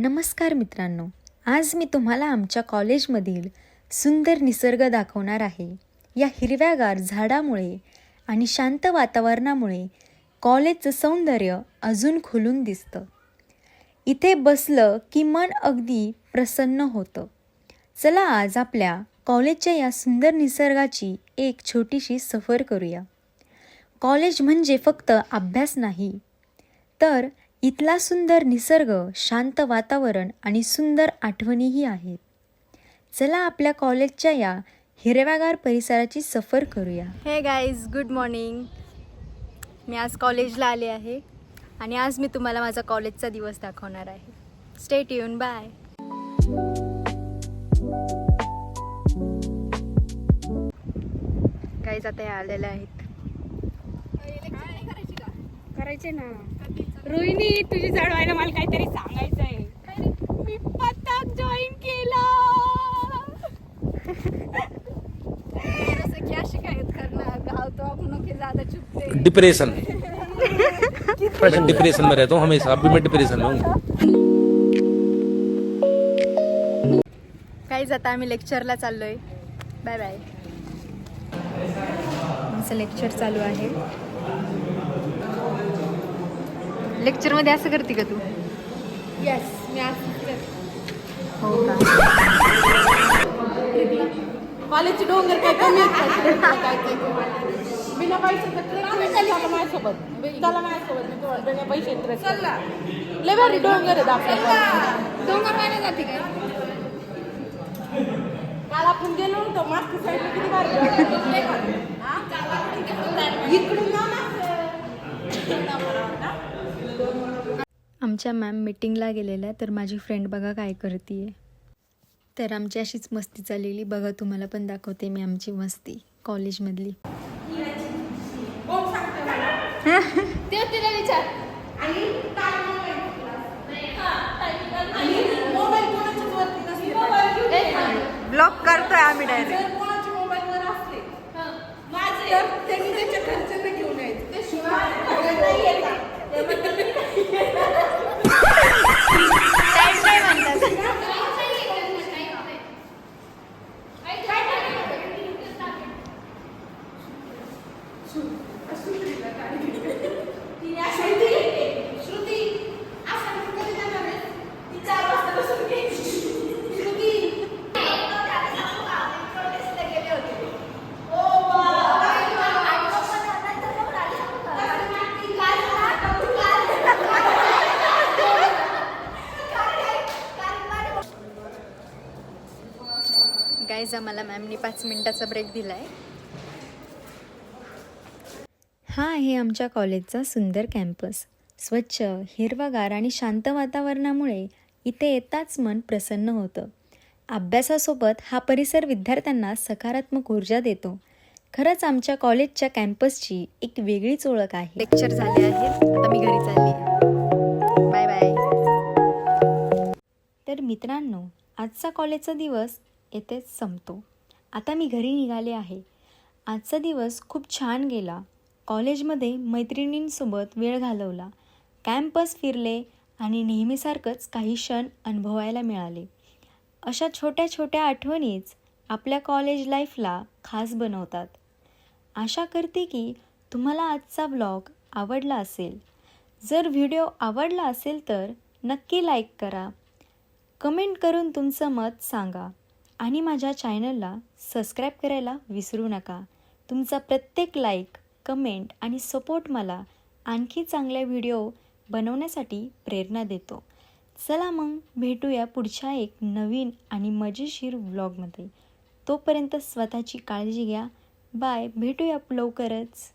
नमस्कार मित्रांनो, आज मी तुम्हाला आमच्या कॉलेजमधील सुंदर निसर्ग दाखवणार आहे. या हिरव्यागार झाडामुळे आणि शांत वातावरणामुळे कॉलेजचं सौंदर्य अजून खुलून दिसतं. इथे बसलं की मन अगदी प्रसन्न होतं. चला आज आपल्या कॉलेजच्या या सुंदर निसर्गाची एक छोटीशी सफर करूया. कॉलेज म्हणजे फक्त अभ्यास नाही, तर इथला सुंदर निसर्ग, शांत वातावरण आणि सुंदर आठवणीही आहेत. चला आपल्या कॉलेजच्या या हिरव्यागार परिसराची सफर करूया. हे गाईज, गुड मॉर्निंग. मी आज कॉलेजला आले आहे आणि आज मी तुम्हाला माझा कॉलेजचा दिवस दाखवणार आहे. Stay tune, bye. गाईज आता हे आलेले आहेत. करायचे ना. रोहिणी, तुझी जड व्हायला मला काहीतरी सांगायचं आहे. मी पथक जॉईन केला. क्या शिकायत करना गाँव तो अपनों के ज्यादा चुपते. डिप्रेशन मैं डिप्रेशन में रहता हूँ हमेशा. अभी मैं डिप्रेशन में हूँ. गाईज आता आम्ही लेक्चरला चाललोय. Bye bye. आमचं लेक्चर चालू आहे. लेक्चरमध्ये असं करते का तू? यस, मी आज हो का? कॉलेजचे डोंगर काय कमी बिना पैसे माझ्यासोबत चला माझ्यासोबत मी तुम्हाला बिना पैसे लय भारी डोंगर आहेत आपल्या. डोंगर पाहिजे जाते काय? काल आपण गेलो होतो मागच्या साईडला, किती भारी इकडून आमच्या मॅम मीटिंगला गेलेल्या, तर माझी फ्रेंड बघा काय करते. तर आमची अशीच मस्ती चाललेली. बघा तुम्हाला पण दाखवते मी आमची मस्ती कॉलेजमधली. तिला विचार. ब्लॉक करतोय आम्ही डायरेक्ट. मोबाईलवर असले तर त्यांनी त्याच्या घरच्यांना घेऊन यायचं. काय म्हणतात? गाईज, आम्हाला मॅमनी 5 मिनिटाचा ब्रेक दिला आहे. हा आहे आमच्या कॉलेजचा सुंदर कॅम्पस. स्वच्छ, हिरवागार आणि शांत वातावरणामुळे इथे येताच मन प्रसन्न होतं. अभ्यासासोबत हा परिसर विद्यार्थ्यांना सकारात्मक ऊर्जा देतो. खरंच आमच्या कॉलेजच्या कॅम्पसची एक वेगळीच ओळख आहे. लेक्चर झाले आहेत, आता मी घरी चालली आहे. Bye bye. तर मित्रांनो, आजचा कॉलेजचा दिवस येथेच संपतो. आता मी घरी निघाले आहे. आजचा दिवस खूप छान गेला. कॉलेजमध्ये मैत्रिणींसोबत वेळ घालवला, कॅम्पस फिरले आणि नेहमीसारखंच काही क्षण अनुभवायला मिळाले. अशा छोट्या छोट्या आठवणीच आपल्या कॉलेज लाईफला खास बनवतात. आशा करते की तुम्हाला आजचा ब्लॉग आवडला असेल. जर व्हिडिओ आवडला असेल तर नक्की लाईक करा, कमेंट करून तुमचं मत सांगा आणि माझ्या चॅनलला सबस्क्राईब करायला विसरू नका. तुमचा प्रत्येक लाईक, कमेंट आणि सपोर्ट मला आणखी चांगले व्हिडिओ बनवण्यासाठी प्रेरणा देतो. चला मग भेटूया पुढच्या एक नवीन आणि मजेशीर व्लॉगमध्ये. तोपर्यंत स्वतःची काळजी घ्या. बाय. भेटूया लवकरच.